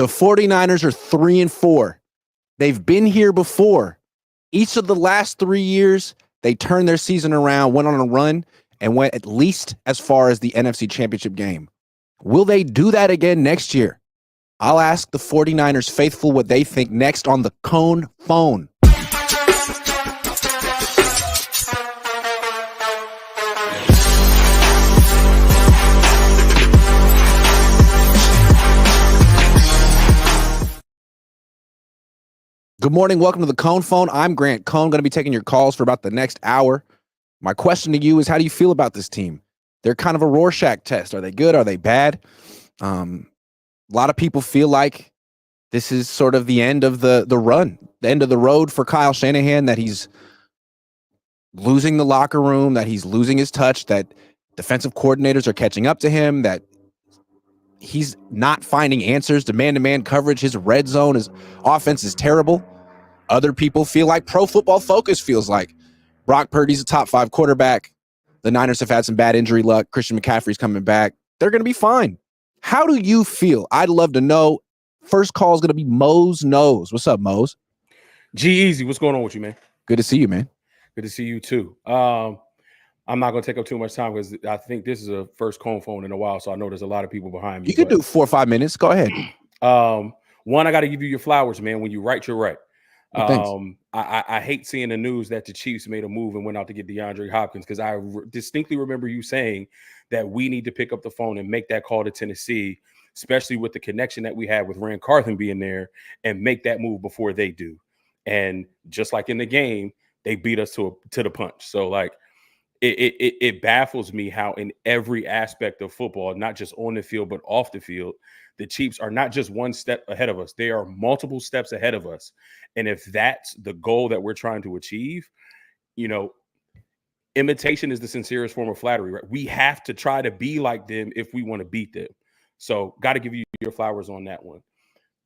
The 49ers are 3-4. They've been here before. Each of the last 3 years, they turned their season around, went on a run, and went at least as far as the NFC Championship game. Will they do that again next year? I'll ask the 49ers faithful what they think next on the Cohn phone. Good morning. Welcome to the Cohn phone. I'm Grant Cohn. Going to be taking your calls for about the next hour. My question to you is, how do you feel about this team? They're kind of a Rorschach test. Are they good? Are they bad? A lot of people feel like this is sort of the end of the run, the end of the road for Kyle Shanahan, that he's losing the locker room, that he's losing his touch, that defensive coordinators are catching up to him, that he's not finding answers to man-to-man coverage. His red zone, his offense is terrible. Other people feel like Pro Football Focus feels like Brock Purdy's a top 5 quarterback. The Niners have had some bad injury luck. Christian McCaffrey's coming back. They're going to be fine. How do you feel? I'd love to know. First call is going to be Mose Knows. What's up, Mose? G-Eazy, what's going on with you, man? Good to see you, man. Good to see you, too. I'm not going to take up too much time because I think this is a first Cohn phone in a while, so I know there's a lot of people behind me. You can do 4 or 5 minutes. Go ahead. One, I got to give you your flowers, man. When you right, you're right. Well, I hate seeing the news that the Chiefs made a move and went out to get DeAndre Hopkins, because I distinctly remember you saying that we need to pick up the phone and make that call to Tennessee, especially with the connection that we have with Rand Carthen being there, and make that move before they do. And just like in the game, they beat us to the punch. So like it baffles me how in every aspect of football, not just on the field but off the field, the Chiefs are not just one step ahead of us. They are multiple steps ahead of us. And if that's the goal that we're trying to achieve, you know, imitation is the sincerest form of flattery, right? We have to try to be like them if we want to beat them. So got to give you your flowers on that one.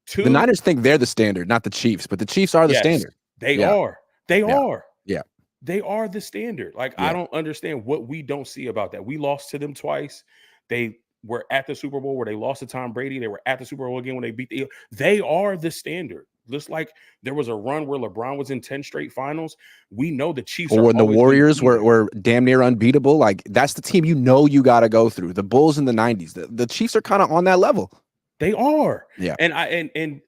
Two, the Niners think they're the standard, not the Chiefs, but the Chiefs are the standard. They are. They are. Yeah. They are the standard. Like, I don't understand what we don't see about that. We lost to them twice. They were at the Super Bowl where they lost to Tom Brady. They were at the Super Bowl again when they beat the. They are the standard. Just like there was a run where LeBron was in 10 straight finals. We know the Chiefs or when the Warriors were damn near unbeatable. Like, that's the team you got to go through. The Bulls in the 90s. The Chiefs are kind of on that level. They are. Yeah. And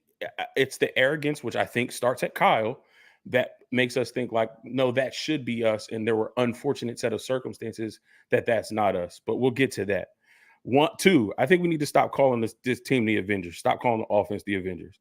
it's the arrogance, which I think starts at Kyle, that makes us think like, no, that should be us. And there were unfortunate set of circumstances that's not us. But we'll get to that. 1, 2, I think we need to stop calling this team the Avengers. Stop calling the offense the Avengers.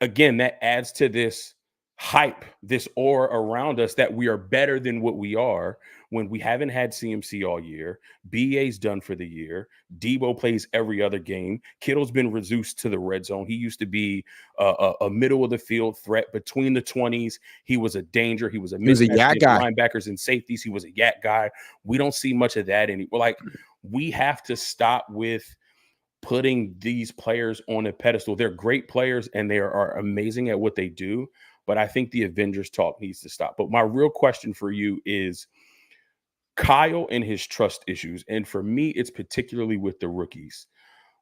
Again, that adds to this hype, this aura around us that we are better than what we are, when we haven't had CMC all year. BA's done for the year. Debo plays every other game. Kittle's been reduced to the red zone. He used to be a middle of the field threat between the 20s. He was a danger. He was a yak guy. Linebackers and safeties. He was a yak guy. We don't see much of that anymore. Like, we have to stop with putting these players on a pedestal. They're great players and they are amazing at what they do. But I think the Avengers talk needs to stop. But my real question for you is Kyle and his trust issues. And for me, it's particularly with the rookies.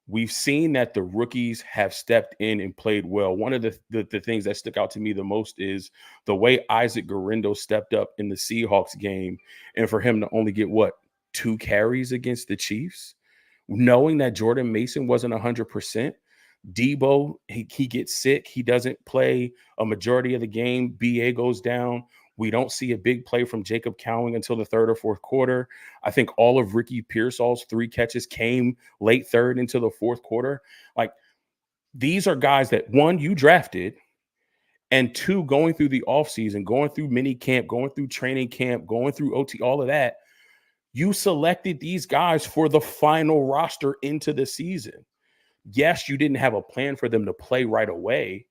We've seen that the rookies have stepped in and played well. One of the things that stuck out to me the most is the way Isaac Guerendo stepped up in the Seahawks game. And for him to only get, 2 carries against the Chiefs, knowing that Jordan Mason wasn't 100%. Debo, he gets sick. He doesn't play a majority of the game. BA goes down. We don't see a big play from Jacob Cowing until the 3rd or 4th quarter. I think all of Ricky Pearsall's 3 catches came late 3rd into the 4th quarter. Like, these are guys that, 1, you drafted, and 2, going through the offseason, going through mini camp, going through training camp, going through OT, all of that, you selected these guys for the final roster into the season. Yes, you didn't have a plan for them to play right away,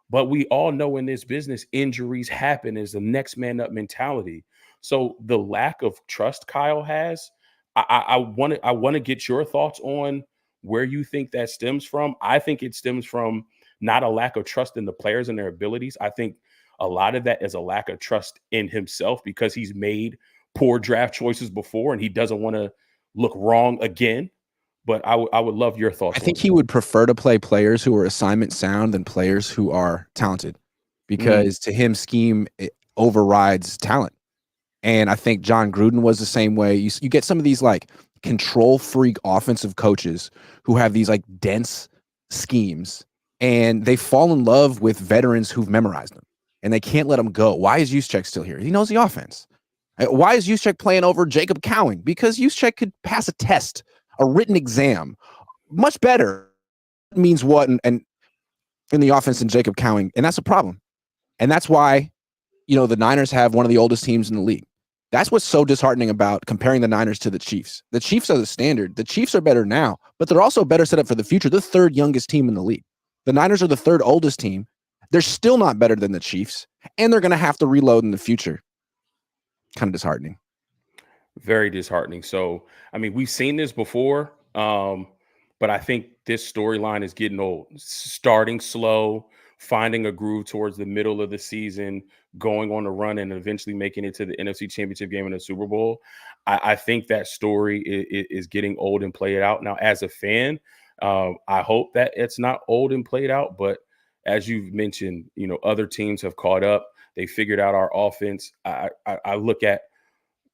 but we all know in this business, injuries happen. Is the next man up mentality. So the lack of trust Kyle has, I want to get your thoughts on where you think that stems from. I think it stems from not a lack of trust in the players and their abilities. I think a lot of that is a lack of trust in himself, because he's made poor draft choices before and he doesn't want to look wrong again. But I would love your thoughts I on think it. he would prefer to play players who are assignment sound than players who are talented, because to him, scheme overrides talent. And I think John Gruden was the same way. You get some of these like control freak offensive coaches who have these like dense schemes, and they fall in love with veterans who've memorized them, and they can't let them go. Why is Juszczyk still here? He knows the offense. Why is Juszczyk playing over Jacob Cowing? Because Juszczyk could pass a test, a written exam, much better. Means what and in the offense than Jacob Cowing, and that's a problem. And that's why the Niners have one of the oldest teams in the league. That's what's so disheartening about comparing the Niners to the Chiefs. The Chiefs are the standard. The Chiefs are better now, but they're also better set up for the future. They're the third youngest team in the league. The Niners are the third oldest team. They're still not better than the Chiefs, and they're going to have to reload in the future. Kind of disheartening. Very disheartening. So, I mean, we've seen this before, but I think this storyline is getting old. Starting slow, finding a groove towards the middle of the season, going on a run, and eventually making it to the NFC Championship game and the Super Bowl. I think that story is getting old and played out. Now, as a fan, I hope that it's not old and played out. But as you've mentioned, other teams have caught up. They figured out our offense. I look at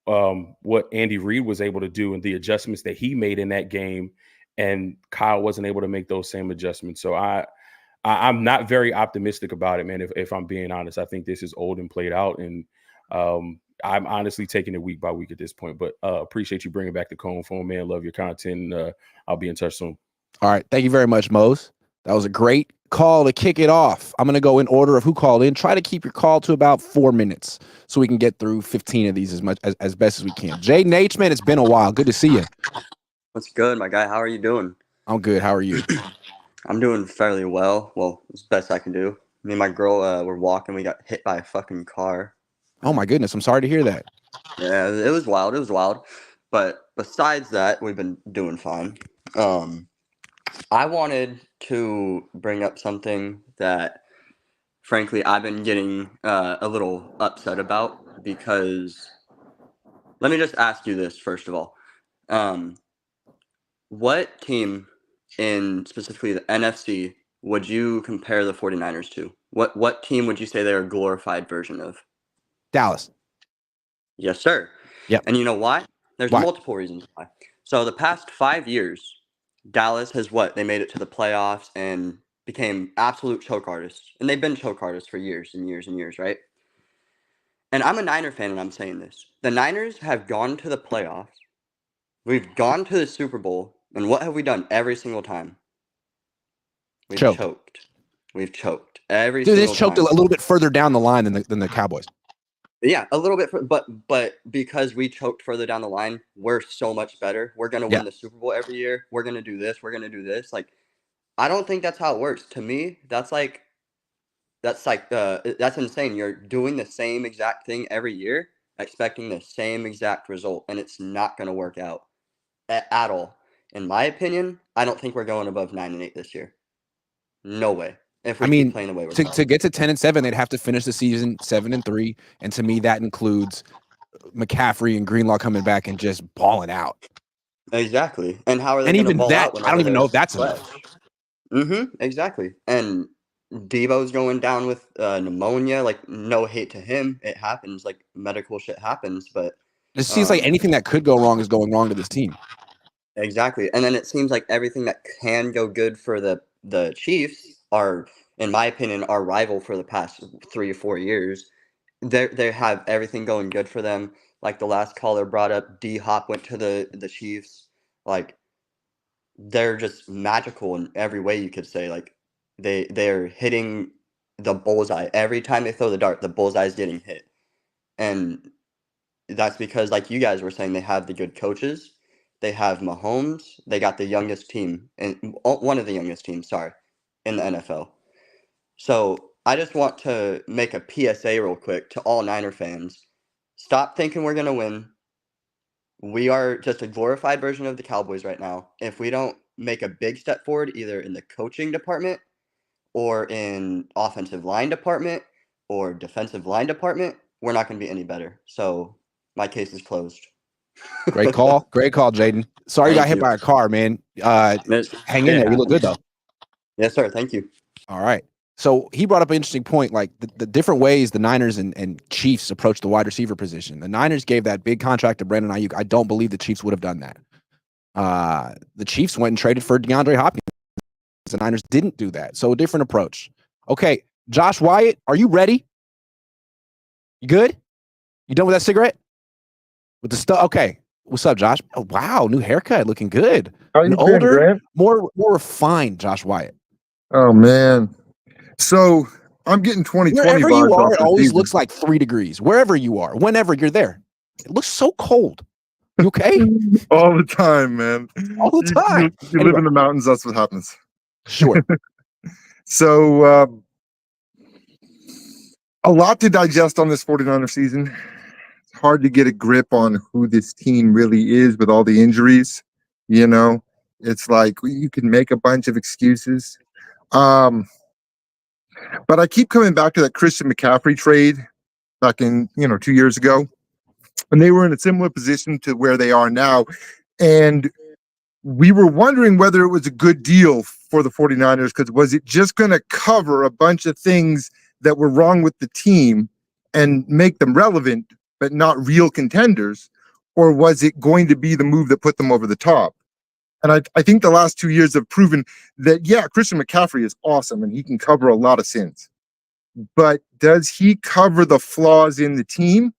what Andy Reid was able to do and the adjustments that he made in that game, and Kyle wasn't able to make those same adjustments. So I'm not very optimistic about it, man. If I'm being honest, I think this is old and played out, and I'm honestly taking it week by week at this point. But appreciate you bringing back the Cohn phone, man. Love your content. And, I'll be in touch soon. All right, thank you very much, Mose. That was a great call to kick it off. I'm going to go in order of who called in. Try to keep your call to about 4 minutes so we can get through 15 of these as best as we can. Jay Nates, man, it's been a while. Good to see you. What's good, my guy? How are you doing? I'm good. How are you? I'm doing fairly well. Well, as best I can do. Me and my girl were walking. We got hit by a fucking car. Oh, my goodness. I'm sorry to hear that. Yeah, it was wild. It was wild. But besides that, we've been doing fine. I wanted to bring up something that, frankly, I've been getting a little upset about, because let me just ask you this, first of all. What team in specifically the NFC would you compare the 49ers to? What team would you say they're a glorified version of? Dallas. Yes, sir. Yep. And you know why? There's Why? multiple reasons why. So the past 5 years, Dallas has they made it to the playoffs and became absolute choke artists. And they've been choke artists for years and years and years, right? And I'm a Niner fan, and I'm saying this. The Niners have gone to the playoffs. We've gone to the Super Bowl, and what have we done every single time? We've choked. We've choked every Dude, single it's choked time. a little bit further down the line than the Cowboys. Yeah, a little bit, but because we choked further down the line, we're so much better. We're gonna win the Super Bowl every year. We're gonna do this. We're gonna do this. Like, I don't think that's how it works. To me, that's insane. You're doing the same exact thing every year, expecting the same exact result, and it's not gonna work out at all. In my opinion, I don't think we're going above 9-8 this year. No way. If we keep playing the way we're playing. To get to 10-7, they'd have to finish the season 7-3, and to me, that includes McCaffrey and Greenlaw coming back and just balling out. Exactly. And how are they going to ball out? I don't even know if that's enough. Exactly. And Debo's going down with pneumonia. Like, no hate to him. It happens. Like, medical shit happens. But it seems like anything that could go wrong is going wrong to this team. Exactly. And then it seems like everything that can go good for the Chiefs are, in my opinion, our rival for the past 3 or 4 years. They have everything going good for them. Like the last caller brought up, D-Hop went to the Chiefs. Like, they're just magical in every way, you could say. Like, they're hitting the bullseye. Every time they throw the dart, the bullseye's getting hit. And that's because, like you guys were saying, they have the good coaches. They have Mahomes. They got the youngest team, and one of the youngest teams, sorry, in the NFL. So I just want to make a PSA real quick to all Niner fans. Stop thinking we're going to win. We are just a glorified version of the Cowboys right now. If we don't make a big step forward, either in the coaching department or in offensive line department or defensive line department, we're not going to be any better. So my case is closed. Great call, Jaden. Sorry you got Thank hit you. by a car, man. Miss- Hang in there. You look good though. Yes, sir. Thank you. All right. So he brought up an interesting point, like the different ways the Niners and Chiefs approach the wide receiver position. The Niners gave that big contract to Brandon Ayuk. I don't believe the Chiefs would have done that. The Chiefs went and traded for DeAndre Hopkins. The Niners didn't do that. So a different approach. Okay, Josh Wyatt, are you ready? You good? You done with that cigarette? With the stuff? Okay. What's up, Josh? Oh, wow, new haircut, looking good. How you An been, older, Grant? more refined Josh Wyatt. Oh man. So I'm getting 2020 Wherever vibes you are, off it the always season. looks like 3 degrees. Wherever you are, whenever you're there, it looks so cold. You okay? all the time, man. All the time. You live in the mountains. That's what happens. Sure. So a lot to digest on this 49er season. It's hard to get a grip on who this team really is with all the injuries. You know, it's like you can make a bunch of excuses. But I keep coming back to that Christian McCaffrey trade back in, 2 years ago. And they were in a similar position to where they are now. And we were wondering whether it was a good deal for the 49ers, because was it just going to cover a bunch of things that were wrong with the team and make them relevant, but not real contenders? Or was it going to be the move that put them over the top? And I think the last 2 years have proven that, yeah, Christian McCaffrey is awesome and he can cover a lot of sins. But does he cover the flaws in the team?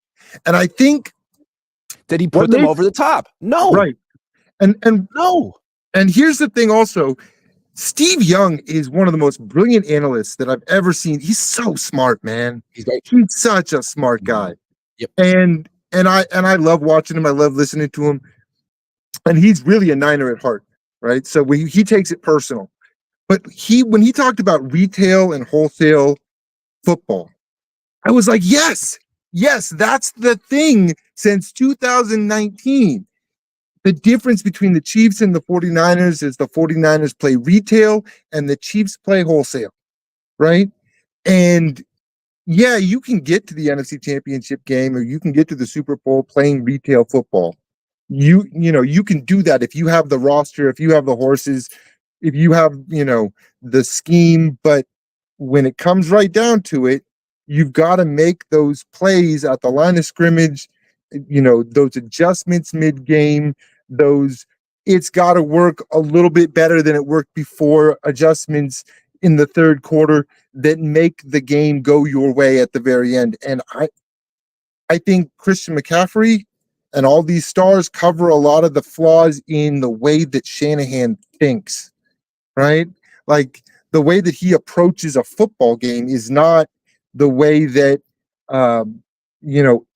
And I think, did he put them over the top? No. Right. And no. And here's the thing also. Steve Young is one of the most brilliant analysts that I've ever seen. He's so smart, man. He's great. He's such a smart guy. Yep. And I love watching him. I love listening to him. And he's really a Niner at heart, right? So he takes it personal. But when he talked about retail and wholesale football, I was like, yes, that's the thing since 2019. The difference between the Chiefs and the 49ers is the 49ers play retail and the Chiefs play wholesale, right? And yeah, you can get to the NFC Championship game or you can get to the Super Bowl playing retail football. You can do that if you have the roster, if you have the horses, if you have, the scheme. But when it comes right down to it, you've got to make those plays at the line of scrimmage, those adjustments mid-game, it's got to work a little bit better than it worked before, adjustments in the third quarter that make the game go your way at the very end. And I think Christian McCaffrey and all these stars cover a lot of the flaws in the way that Shanahan thinks, right? Like the way that he approaches a football game is not the way that,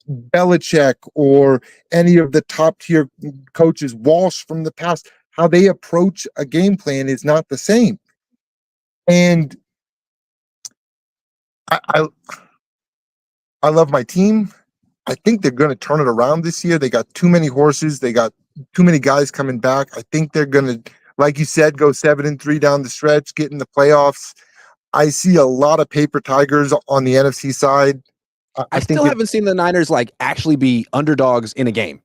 Belichick or any of the top tier coaches, Walsh from the past, how they approach a game plan is not the same. And I love my team. I think they're going to turn it around this year. They got too many horses. They got too many guys coming back. I think they're going to, like you said, go 7-3 down the stretch, get in the playoffs. I see a lot of paper tigers on the NFC side. I still haven't seen the Niners actually be underdogs in a game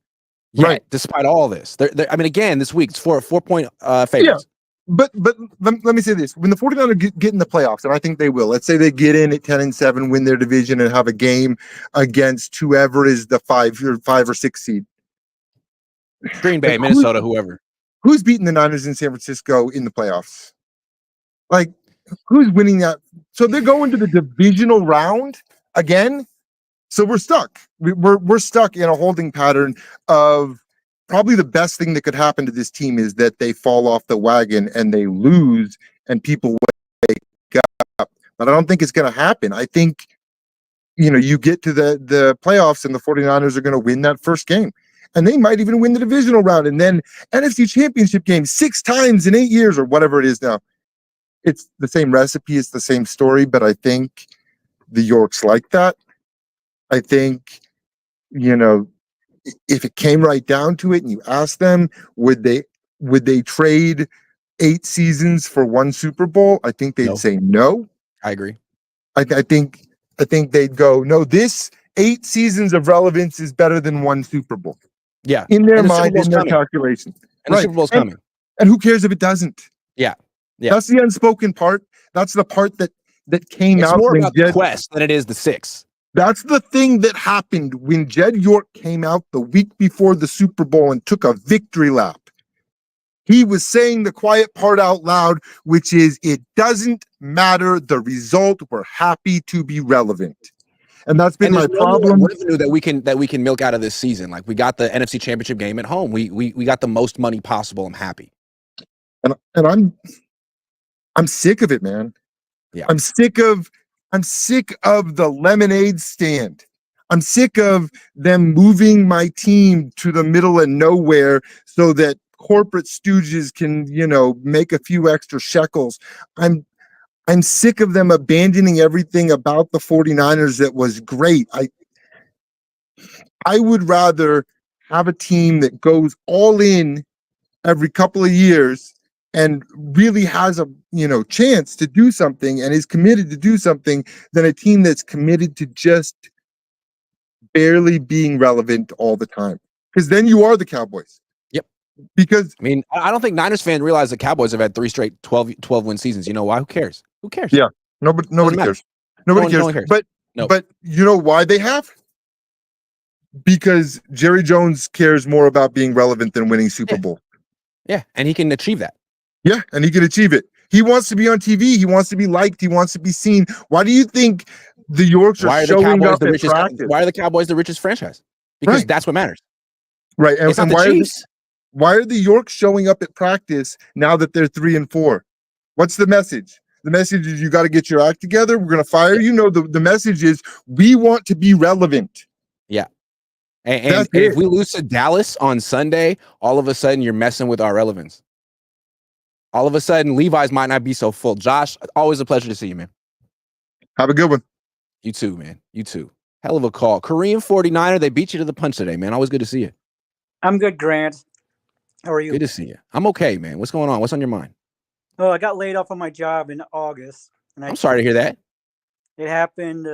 yet, right? Despite all this, I mean, again, this week it's 4-point favorites. Yeah. But let me say this: when the 49ers get in the playoffs, and I think they will, let's say they get in at 10-7, win their division, and have a game against whoever is the 5 or 6 seed, Green Bay, Minnesota, whoever. Who's beating the Niners in San Francisco in the playoffs? Like, who's winning that? So they're going to the divisional round again. So we're stuck. We're stuck in a holding pattern of probably the best thing that could happen to this team is that they fall off the wagon and they lose and people wake up. But I don't think it's going to happen. I think, you get to the playoffs and the 49ers are going to win that first game. And they might even win the divisional round. And then NFC Championship game 6 times in 8 years or whatever it is now. It's the same recipe. It's the same story. But I think the Yorks like that. I think, if it came right down to it and you asked them, would they trade 8 seasons for 1 Super Bowl? I think they'd say no. I agree. I think they'd go, no, this 8 seasons of relevance is better than 1 Super Bowl. Yeah. in their And the Super mind, Bowl's in their coming. calculation. And the Super Bowl's coming. And who cares if it doesn't? Yeah. Yeah. That's the unspoken part. That's the part that came It's out more when about the Jed. quest than it is the 6. That's the thing that happened when Jed York came out the week before the Super Bowl and took a victory lap. He was saying the quiet part out loud, which is, it doesn't matter the result. We're happy to be relevant. And that's been And my there's no more problem. revenue that we can milk out of this season. Like, we got the NFC Championship game at home. We got the most money possible. I'm happy. And I'm sick of it, man. Yeah. I'm sick of the lemonade stand. I'm sick of them moving my team to the middle of nowhere so that corporate stooges can, make a few extra shekels. I'm sick of them abandoning everything about the 49ers that was great. I would rather have a team that goes all in every couple of years and really has a chance to do something and is committed to do something than a team that's committed to just barely being relevant all the time. Because then you are the Cowboys. Yep. Because I mean, I don't think Niners fans realize the Cowboys have had 3 straight 12 win seasons. You know why? Who cares? Who cares? Yeah, nobody cares. Nobody No one cares. cares. But you know why they have? Because Jerry Jones cares more about being relevant than winning Super Bowl. Yeah, and he can achieve that. Yeah, and he can achieve it. He wants to be on TV. He wants to be liked. He wants to be seen. Why do you think the Yorks are showing up at practice? Why are the Cowboys the richest franchise? Because that's what matters. Right. And, it's not the Chiefs. Why are the Yorks showing up at practice now that they're 3-4? What's the message? The message is, you got to get your act together. We're going to fire you. No, the message is, we want to be relevant. Yeah. And if we lose to Dallas on Sunday, all of a sudden you're messing with our relevance. All of a sudden, Levi's might not be so full. Josh, always a pleasure to see you, man. Have a good one. You too, man. You too. Hell of a call. Korean 49er, they beat you to the punch today, man. Always good to see you. I'm good, Grant. How are you? Good to see you. I'm okay, man. What's going on? What's on your mind? Oh, I got laid off from my job in August. And I'm sorry to hear that. It happened,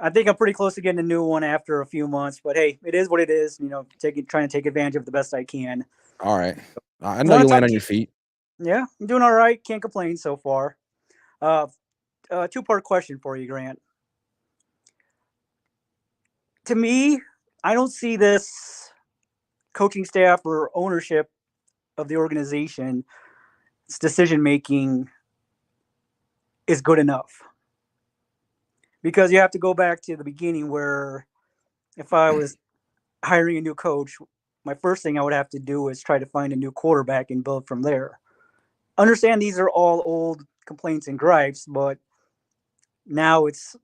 I think I'm pretty close to getting a new one after a few months, but hey, it is what it is, trying to take advantage of the best I can. All right. I know you land on your feet. Yeah, I'm doing all right. Can't complain so far. 2-part question for you, Grant. To me, I don't see this coaching staff or ownership of the organization, its decision-making is good enough. Because you have to go back to the beginning where if I was hiring a new coach, my first thing I would have to do is try to find a new quarterback and build from there. Understand these are all old complaints and gripes, but now it's,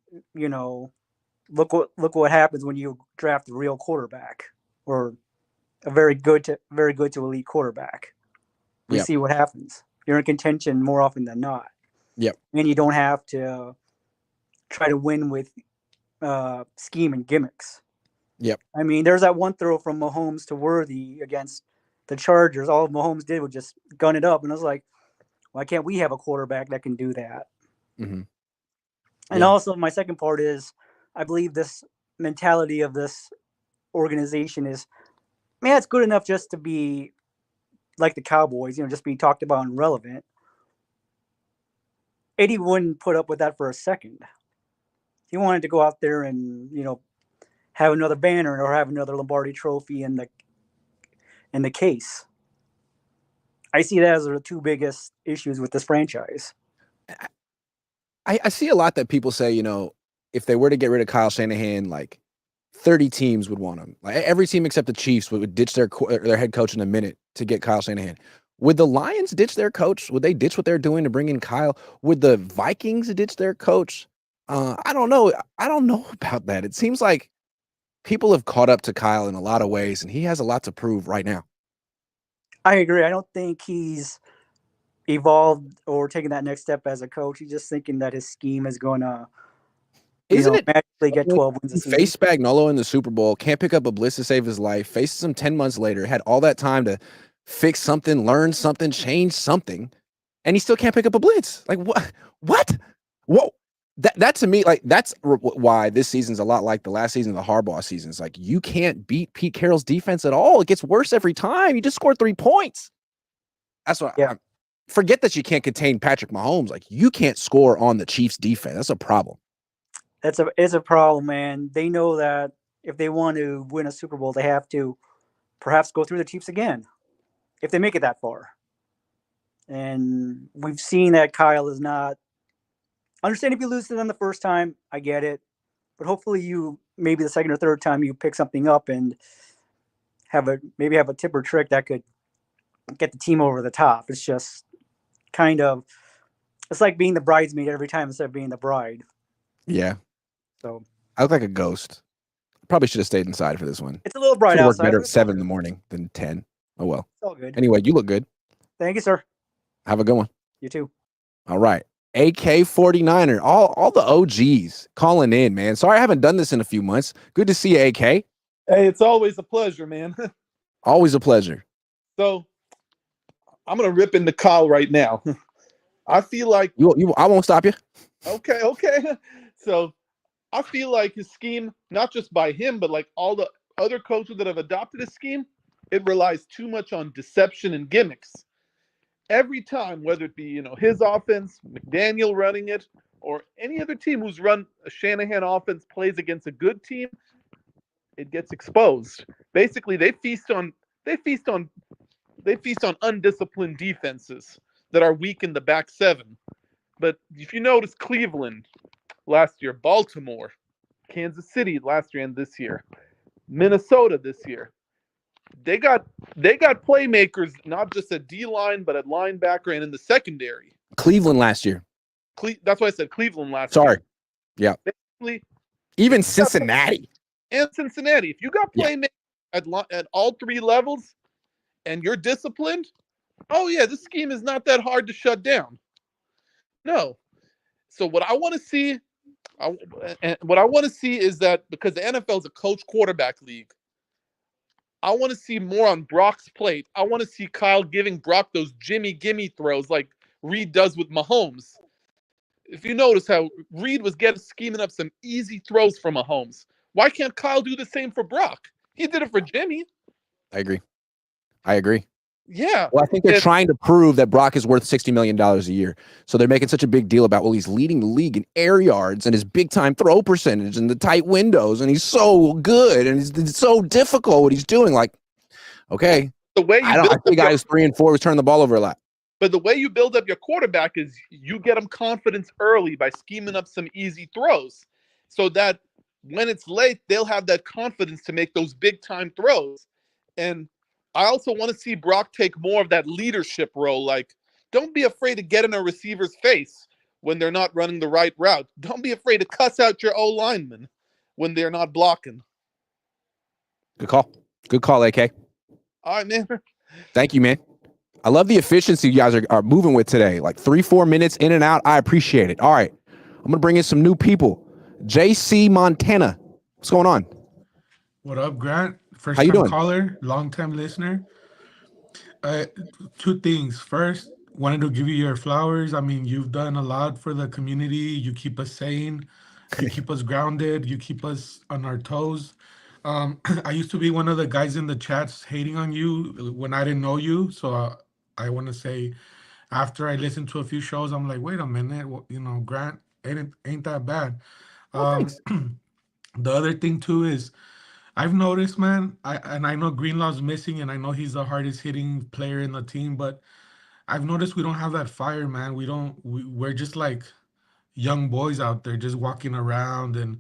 look what happens when you draft a real quarterback or a very good to elite quarterback. We see what happens. You're in contention more often than not. Yep. And you don't have to try to win with scheme and gimmicks. Yep. I mean, there's that one throw from Mahomes to Worthy against the Chargers. All Mahomes did was just gun it up. And I was like, why can't we have a quarterback that can do that? Mm-hmm. And also my second part is, I believe this mentality of this organization is, man, it's good enough just to be like the Cowboys, just be talked about and relevant. Eddie wouldn't put up with that for a second. He wanted to go out there and, have another banner or have another Lombardi trophy in the case. I see that as the 2 biggest issues with this franchise. I see a lot that people say, if they were to get rid of Kyle Shanahan, like 30 teams would want him. Like every team except the Chiefs would ditch their head coach in a minute to get Kyle Shanahan. Would the Lions ditch their coach? Would they ditch what they're doing to bring in Kyle? Would the Vikings ditch their coach? I don't know. I don't know about that. It seems like people have caught up to Kyle in a lot of ways, and he has a lot to prove right now. I agree. I don't think he's evolved or taken that next step as a coach. He's just thinking that his scheme is going to magically get 12 wins a season. Face Spagnuolo in the Super Bowl, can't pick up a blitz to save his life, faces him 10 months later, had all that time to fix something, learn something, change something, and he still can't pick up a blitz. Like, what? Whoa. That to me, like that's why this season's a lot like the last season, the Harbaugh seasons. Like you can't beat Pete Carroll's defense at all. It gets worse every time. You just scored 3 points. That's what. Yeah. Forget that you can't contain Patrick Mahomes. Like you can't score on the Chiefs' defense. That's a problem. It's a problem, man. They know that if they want to win a Super Bowl, they have to perhaps go through the Chiefs again if they make it that far. And we've seen that Kyle is not. Understand if you lose to them the first time, I get it. But hopefully maybe the second or third time you pick something up and have a tip or trick that could get the team over the top. It's just kind of, it's like being the bridesmaid every time instead of being the bride. Yeah. So I look like a ghost. Probably should have stayed inside for this one. it's a little bright Work outside. better but at it's all 7 in the good. morning than 10. Oh well. It's all good. Anyway, you look good. Thank you, sir. Have a good one. You too. All right. AK-49er. All the OGs calling in, man. Sorry I haven't done this in a few months. Good to see you, AK. Hey, it's always a pleasure, man. Always a pleasure. So I'm gonna rip into Kyle right now. I feel like I won't stop you. okay. So I feel like his scheme, not just by him, but like all the other coaches that have adopted his scheme, it relies too much on deception and gimmicks. Every time, whether it be his offense, McDaniel running it, or any other team who's run a Shanahan offense plays against a good team, it gets exposed. Basically, they feast on undisciplined defenses that are weak in the back seven. But if you notice, Cleveland last year, Baltimore, Kansas City last year and this year, Minnesota this year, they got playmakers not just at D-line but at linebacker and in the secondary. Cleveland last year. That's why I said Cleveland last Sorry. year. Yeah. Basically, Even Cincinnati. and Cincinnati. If you got playmakers at all 3 levels and you're disciplined, oh yeah, this scheme is not that hard to shut down. No. So what I want to see is that because the NFL is a coach quarterback league, I want to see more on Brock's plate. I want to see Kyle giving Brock those Jimmy gimme throws like Reed does with Mahomes. If you notice how Reed was scheming up some easy throws for Mahomes, why can't Kyle do the same for Brock? He did it for Jimmy. I agree. Yeah. Well, I think they're trying to prove that Brock is worth $60 million a year. So they're making such a big deal about, well, he's leading the league in air yards and his big time throw percentage and the tight windows. And he's so good. And it's so difficult what he's doing. Like, okay. The way I think guys 3 and 4 was turning the ball over a lot. But the way you build up your quarterback is you get them confidence early by scheming up some easy throws so that when it's late, they'll have that confidence to make those big time throws. And I also want to see Brock take more of that leadership role. Like, don't be afraid to get in a receiver's face when they're not running the right route. Don't be afraid to cuss out your O-lineman when they're not blocking. Good call, AK. All right, man. Thank you, man. I love the efficiency you guys are moving with today. Like 3-4 minutes in and out. I appreciate it. All right. I'm going to bring in some new people. JC Montana. What's going on? What up, Grant? First How you time doing? caller, long time listener. 2 things. First, wanted to give you your flowers. I mean, you've done a lot for the community. You keep us sane. You keep us grounded. You keep us on our toes. I used to be one of the guys in the chats hating on you when I didn't know you. So I want to say, after I listened to a few shows, I'm like, wait a minute, Grant ain't that bad. Thanks. The other thing too is, I've noticed, man, I know Greenlaw's missing, and I know he's the hardest hitting player in the team, but I've noticed we don't have that fire, man. We're just like young boys out there just walking around. And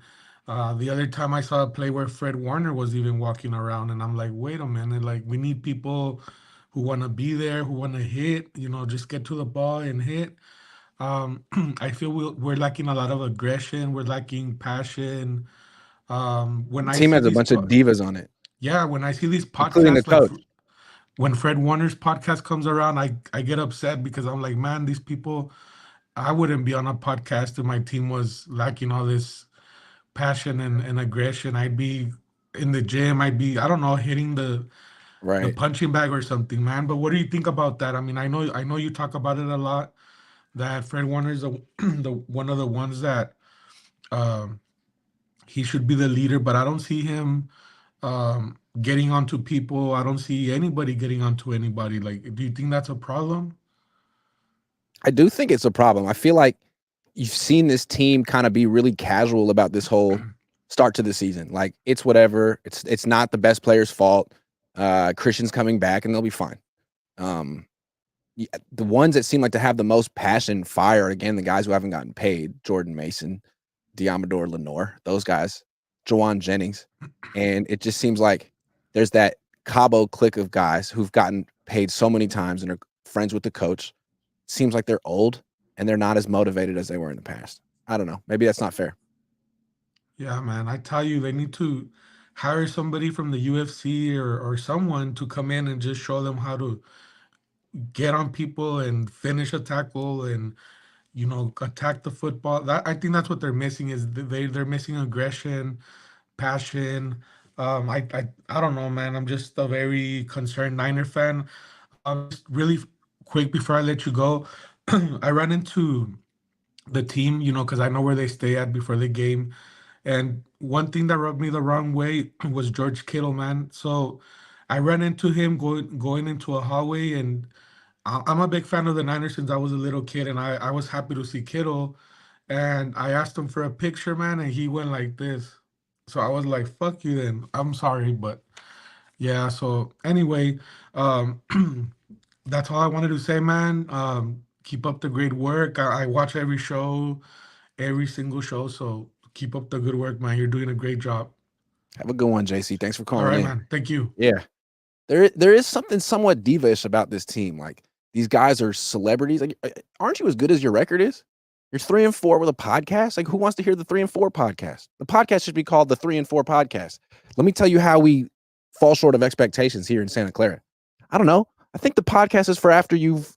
the other time I saw a play where Fred Warner was even walking around, and I'm like, wait a minute, like we need people who want to be there, who want to hit, just get to the ball and hit. I feel we're lacking a lot of aggression. We're lacking passion. When The I team see has a these bunch of divas on it, when I see these including the podcasts, like coach. when Fred Warner's podcast comes around, I get upset because I'm like, man, these people, I wouldn't be on a podcast if my team was lacking all this passion and aggression. I'd be in the gym. I'd be, I don't know, hitting the Right. punching bag or something, man. But what do you think about that? I mean, I know you talk about it a lot, that Fred Warner's the one of the ones that He should be the leader, but I don't see him getting onto people. I don't see anybody getting onto anybody. Like, do you think that's a problem? I do think it's a problem. I feel like you've seen this team kind of be really casual about this whole start to the season. Like, it's whatever. It's not the best player's fault. Christian's coming back and they'll be fine. The ones that seem like to have the most passion, fire, again, the guys who haven't gotten paid, Jordan Mason, Diamador Lenore, those guys, Jawan Jennings. And it just seems like there's that Cabo clique of guys who've gotten paid so many times and are friends with the coach. Seems like they're old and they're not as motivated as they were in the past. I don't know. Maybe that's not fair. Yeah, man. I tell you, they need to hire somebody from the UFC or someone to come in and just show them how to get on people and finish a tackle and attack the football. That I think that's what they're missing is they're missing aggression, passion. I don't know, man. I'm just a very concerned Niner fan. Just really quick before I let you go, I ran into the team, because I know where they stay at before the game. And one thing that rubbed me the wrong way was George Kittle, man. So I ran into him going into a hallway, and I'm a big fan of the Niners since I was a little kid, and I was happy to see Kittle. And I asked him for a picture, man, and he went like this. So I was like, fuck you then. I'm sorry, but yeah. So anyway, um, that's all I wanted to say, man. Keep up the great work. I watch every single show. So keep up the good work, man. You're doing a great job. Have a good one, JC. Thanks for All calling right, in. man. Thank you. Yeah. There is something somewhat diva-ish about this team. Like, these guys are celebrities. Like, aren't you as good as your record is? You're 3-4 with a podcast. Like, who wants to hear the 3-4 podcast? The podcast should be called the 3-4 podcast. Let me tell you how we fall short of expectations here in Santa Clara. I don't know. I think the podcast is for after you've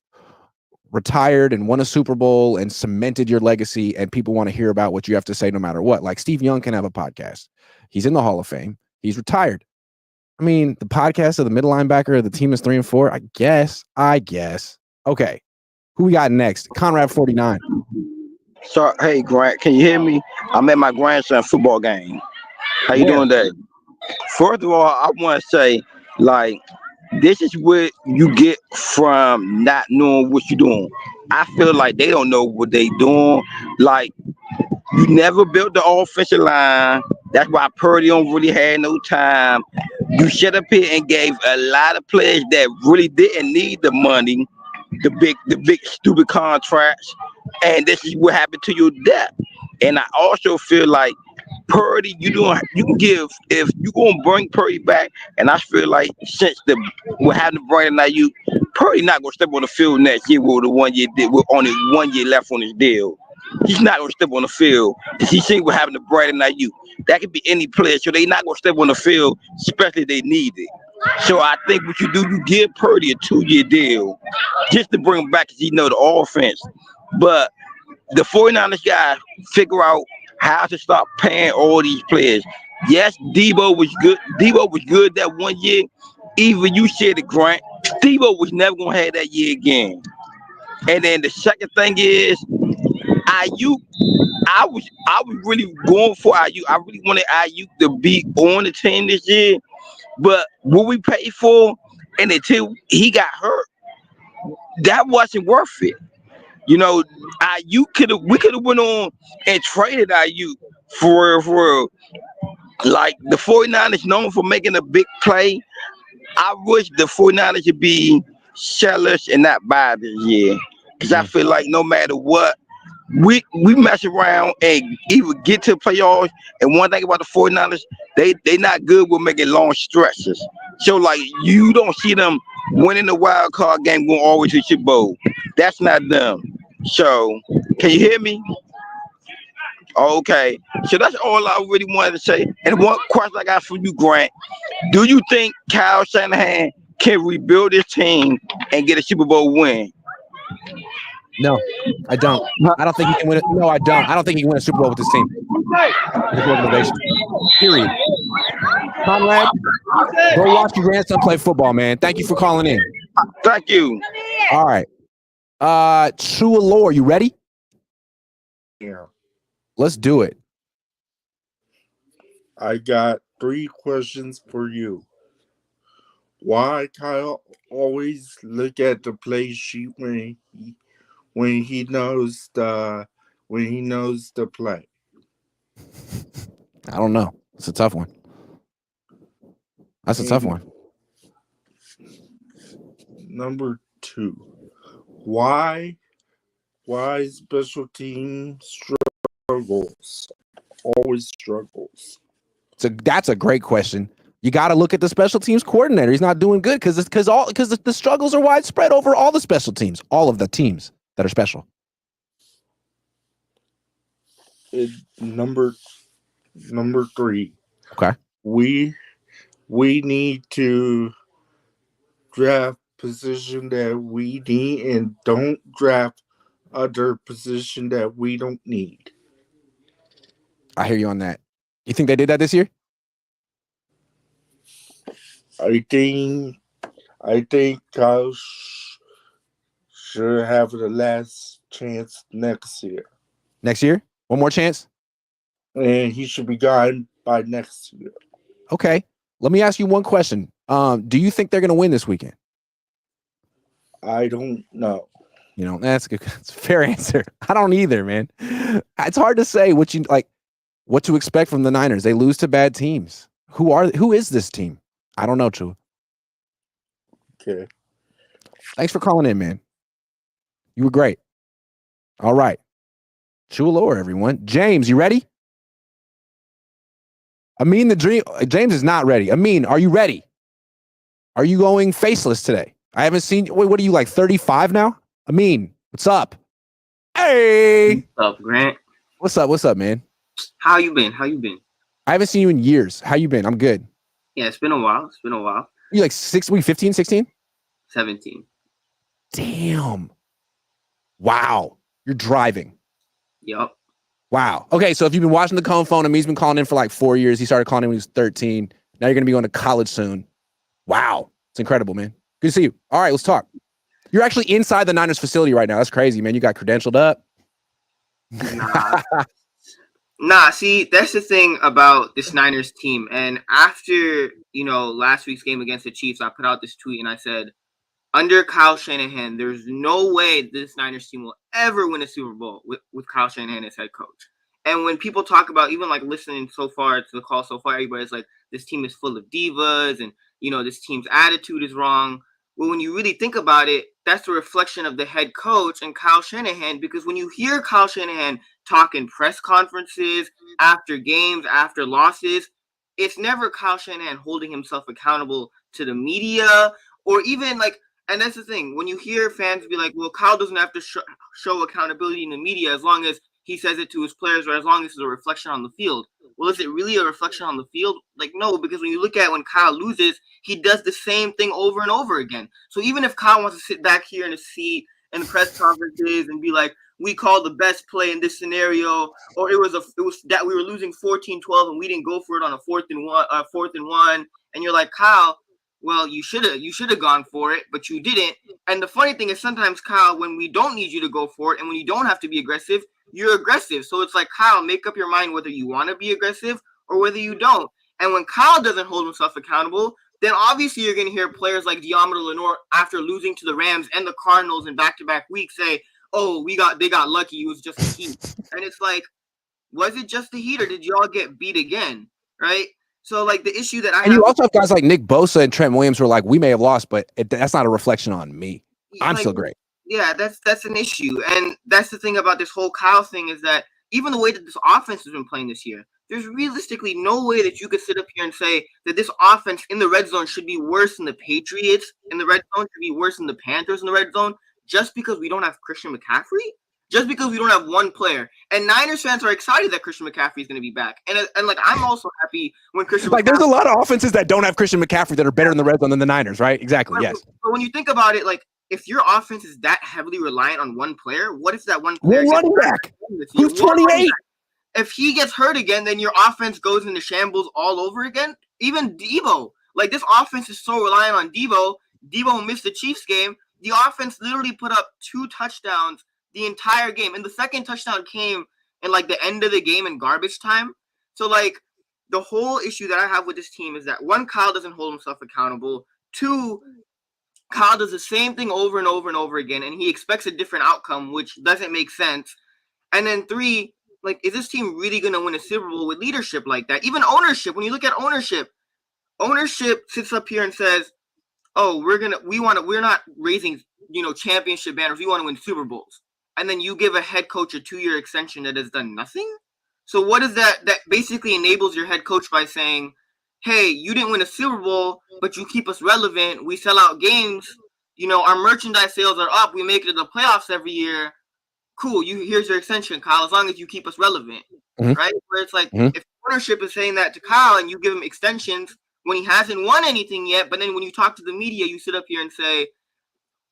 retired and won a Super Bowl and cemented your legacy, and people want to hear about what you have to say no matter what. Like, Steve Young can have a podcast. He's in the Hall of Fame. He's retired. I mean, the podcast of the middle linebacker of the team is 3-4. I guess. Okay. Who we got next? Conrad 49. So, hey, Grant, can you hear me? I'm at my grandson's football game. How you doing today? First of all, I want to say, like, this is what you get from not knowing what you're doing. I feel like they don't know what they doing. Like, you never built the offensive line. That's why Purdy don't really have no time. You shut up here and gave a lot of players that really didn't need the money, the big stupid contracts, and this is what happened to your depth. And I also feel like Purdy, you can give if you gonna bring Purdy back, and I feel like since what happened to Brandon Ayuk, Purdy not gonna step on the field next year with the 1 year with only 1 year left on his deal. He's not gonna step on the field. He seen what happened to Brandon Ayuk. That could be any player, so they not gonna step on the field, especially if they need it. So I think what you do, you give Purdy a 2-year deal just to bring him back because he know the offense. But the 49ers guys figure out how to stop paying all these players. Yes, Debo was good. Debo was good that 1 year. Even you said it, Grant. Debo was never gonna have that year again. And then the second thing is Ayuk. I was really going for Ayuk. I really wanted Ayuk to be on the team this year. But what we paid for, and until he got hurt, that wasn't worth it. We could have went on and traded Ayuk for like the 49ers known for making a big play. I wish the 49ers would be sellers and not buy this year. Because I feel like no matter what, we mess around and even get to the playoffs. And one thing about the 49ers, they not good with making long stretches. So like you don't see them winning the wild card game going always to Super Bowl. That's not them. So can you hear me? Okay. So that's all I really wanted to say. And one question I got for you, Grant. Do you think Kyle Shanahan can rebuild his team and get a Super Bowl win? No, I don't. I don't think he can win it. No, I don't. I don't think he can win a Super Bowl with this team. This organization. Period. Conrad, go watch your grandson play football, man. Thank you for calling in. Thank you. All right. True Allure, you ready? Yeah. Let's do it. I got 3 questions for you. Why Kyle always look at the play sheet when he knows the play? I don't know. It's a tough one. That's a tough one. Number 2, why special team struggles always struggles? So that's a great question. You got to look at the special teams coordinator. He's not doing good because the struggles are widespread over all the special teams, all of the teams that are special. Number 3. Okay. We need to draft position that we need and don't draft other position that we don't need. I hear you on that. You think they did that this year? I think Kyle should have the last chance next year. Next year? One more chance? And he should be gone by next year. Okay. Let me ask you one question. Do you think they're going to win this weekend? I don't know. You know, that's a fair answer. I don't either, man. It's hard to say what to expect from the Niners. They lose to bad teams. Who is this team? I don't know, Chua. Okay. Thanks for calling in, man. You were great. All right. Chua Lower, everyone. James, you ready? Amin the Dream. James is not ready. Amin, are you ready? Are you going faceless today? I haven't seen you. Wait, what are you, like 35 now? Amin, what's up? Hey. What's up, Grant? What's up, man? How you been? I haven't seen you in years. How you been? I'm good. Yeah, it's been a while. You like 15, 16? 17. Damn. Wow. You're driving. Yup. Wow. Okay, so if you've been watching the Cohn phone, He's been calling in for like 4 years. He started calling in when he was 13. Now you're going to be going to college soon. Wow. It's incredible, man. Good to see you. All right, let's talk. You're actually inside the Niners facility right now. That's crazy, man. You got credentialed up. Nah, see, that's the thing about this Niners team. And after, last week's game against the Chiefs, I put out this tweet and I said, under Kyle Shanahan, there's no way this Niners team will ever win a Super Bowl with Kyle Shanahan as head coach. And when people talk about, even like listening so far to the call so far, everybody's like, this team is full of divas and, this team's attitude is wrong. Well, when you really think about it, that's a reflection of the head coach and Kyle Shanahan, because when you hear Kyle Shanahan talk in press conferences, after games, after losses, it's never Kyle Shanahan holding himself accountable to the media or even like, and that's the thing, when you hear fans be like, well, Kyle doesn't have to show accountability in the media as long as he says it to his players or as long as it's a reflection on the field. Well, is it really a reflection on the field? Like, no, because when you look at when Kyle loses, he does the same thing over and over again. So even if Kyle wants to sit back here in his seat in press conferences and be like, we called the best play in this scenario, or it was that we were losing 14-12 and we didn't go for it on a fourth and one, and you're like, Kyle, well, you should have gone for it, but you didn't. And the funny thing is sometimes, Kyle, when we don't need you to go for it and when you don't have to be aggressive, you're aggressive. So it's like, Kyle, make up your mind whether you want to be aggressive or whether you don't. And when Kyle doesn't hold himself accountable, then obviously you're going to hear players like Deommodore Lenoir, after losing to the Rams and the Cardinals in back-to-back weeks, say, oh, they got lucky. It was just the heat. And it's like, was it just the heat or did y'all get beat again? Right? So, like, the issue that I and you also have guys like Nick Bosa and Trent Williams who are like, we may have lost, but that's not a reflection on me. I'm still great. Yeah, that's an issue. And that's the thing about this whole Kyle thing is that even the way that this offense has been playing this year, there's realistically no way that you could sit up here and say that this offense in the red zone should be worse than the Patriots in the red zone, should be worse than the Panthers in the red zone, just because we don't have Christian McCaffrey, just because we don't have one player. And Niners fans are excited that Christian McCaffrey is going to be back. And like, I'm also happy when Christian there's a lot of offenses that don't have Christian McCaffrey that are better in the red zone than the Niners, right? Exactly, yes. But when you think about it, like, if your offense is that heavily reliant on one player, what if that one player running back who's 28? If he gets hurt again, then your offense goes into shambles all over again. Even Deebo, like, this offense is so reliant on Deebo. Deebo missed the Chiefs game. The offense literally put up 2 touchdowns the entire game, and the second touchdown came in like the end of the game in garbage time. So like, the whole issue that I have with this team is that, one, Kyle doesn't hold himself accountable. Two, Kyle does the same thing over and over and over again, and he expects a different outcome, which doesn't make sense. And then three, like, is this team really going to win a Super Bowl with leadership like that? Even ownership, when you look at ownership sits up here and says, oh, we're not raising, championship banners. We want to win Super Bowls. And then you give a head coach a 2-year extension that has done nothing? So what is that? That basically enables your head coach by saying, hey, you didn't win a Super Bowl, but you keep us relevant. We sell out games. Our merchandise sales are up. We make it to the playoffs every year. Cool. Here's your extension, Kyle, as long as you keep us relevant. Mhm. Right? Where it's like, Mhm. if ownership is saying that to Kyle and you give him extensions when he hasn't won anything yet, but then when you talk to the media, you sit up here and say,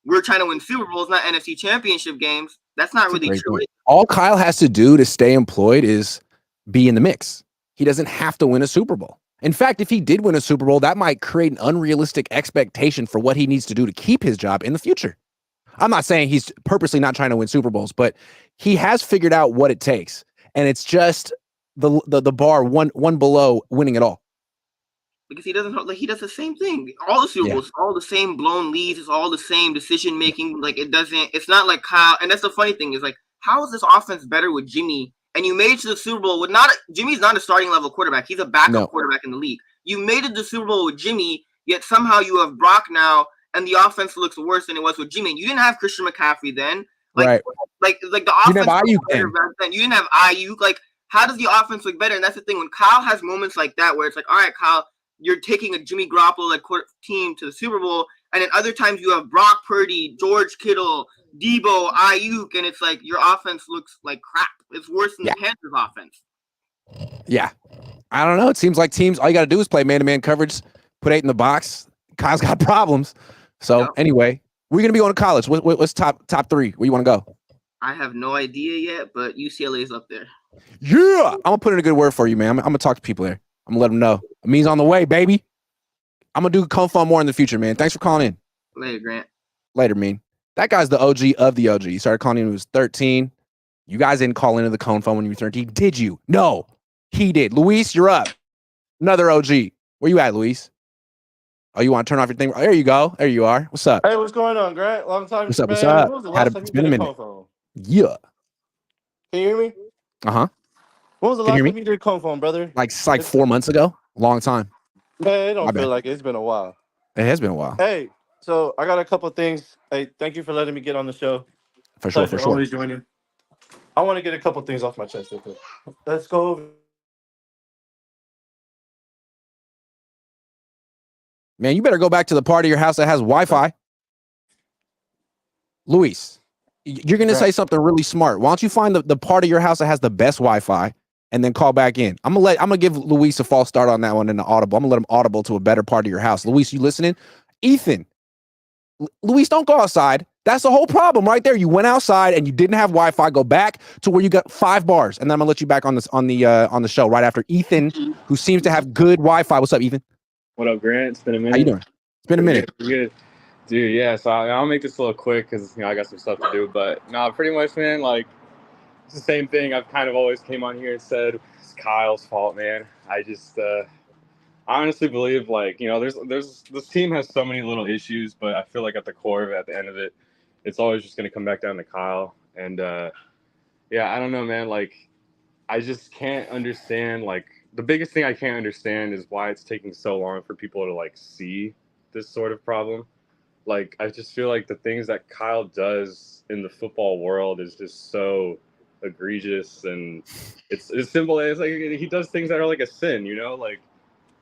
we're trying to win Super Bowls, not NFC championship games. That's not really Great true. point. All Kyle has to do to stay employed is be in the mix. He doesn't have to win a Super Bowl. In fact, if he did win a Super Bowl, that might create an unrealistic expectation for what he needs to do to keep his job in the future. I'm not saying he's purposely not trying to win Super Bowls, but he has figured out what it takes, and it's just the bar one below winning it all. Because he does the same thing. All the Super Bowls, all the same blown leads, it's all the same decision making. Like, it's not like Kyle. And that's the funny thing is, like, how is this offense better with Jimmy? And you made it to the Super Bowl with Jimmy's not a starting level quarterback. He's a backup quarterback in the league. You made it to the Super Bowl with Jimmy, yet somehow you have Brock now, and the offense looks worse than it was with Jimmy. And you didn't have Christian McCaffrey then. Like the offense was better back then. You didn't have Ayuk. Like, how does the offense look better? And that's the thing. When Kyle has moments like that where it's like, all right, Kyle, you're taking a Jimmy Garoppolo-led team to the Super Bowl, and then other times you have Brock Purdy, George Kittle, Debo, Ayuk, and it's like your offense looks like crap. It's worse than the Panthers' offense. Yeah. I don't know. It seems like teams, all you got to do is play man-to-man coverage, put 8 in the box. Kyle's got problems. So anyway, we're going to be going to college. What's top 3? Where you want to go? I have no idea yet, but UCLA is up there. Yeah. I'm going to put in a good word for you, man. I'm going to talk to people there. I'm going to let them know. Means on the way, baby. I'm going to do Cohn Phone more in the future, man. Thanks for calling in. Later, Grant. Later, Mean. That guy's the OG of the OG. He started calling in when he was 13. You guys didn't call into the Cohn Phone when you were 13. Did you? No, he did. Luis, you're up. Another OG. Where you at, Luis? Oh, you want to turn off your thing? There you go. There you are. What's up? Hey, what's going on, Grant? Long time. What's up? Man. What's up? When was the last time It's you been a did minute. Cohn Phone? Yeah. Can you hear me? Uh-huh. When was the Can you last hear time you did Cohn Phone, brother? Like 4 months ago. Long time. Man, it don't feel like it. It's been a while. It has been a while. Hey, so I got a couple of things. Hey, thank you for letting me get on the show. For sure, for sure. Always joining. I want to get a couple of things off my chest real quick. Let's go over. Man, you better go back to the part of your house that has Wi-Fi. Luis, you're going to say something really smart. Why don't you find the part of your house that has the best Wi-Fi and then call back in? I'm going to give Luis a false start on that one in the audible. I'm going to let him audible to a better part of your house. Luis, you listening? Ethan, Luis, don't go outside. That's the whole problem right there. You went outside and you didn't have Wi-Fi. Go back to where you got 5 bars, and then I'm going to let you back on the show right after Ethan, who seems to have good Wi-Fi. What's up, Ethan? What up, Grant? It's been a minute. How you doing? It's been a minute. Good. Dude, yeah, so I'll make this a little quick because, I got some stuff to do. But, pretty much, man, like, it's the same thing I've kind of always came on here and said, it's Kyle's fault, man. I just I honestly believe, like, there's this team has so many little issues, but I feel like at the core of it, at the end of it, it's always just going to come back down to Kyle. And, I don't know, man, like, I just can't understand, like, the biggest thing I can't understand is why it's taking so long for people to, like, see this sort of problem. Like, I just feel like the things that Kyle does in the football world is just so egregious, and it's as simple as, like, he does things that are like a sin, like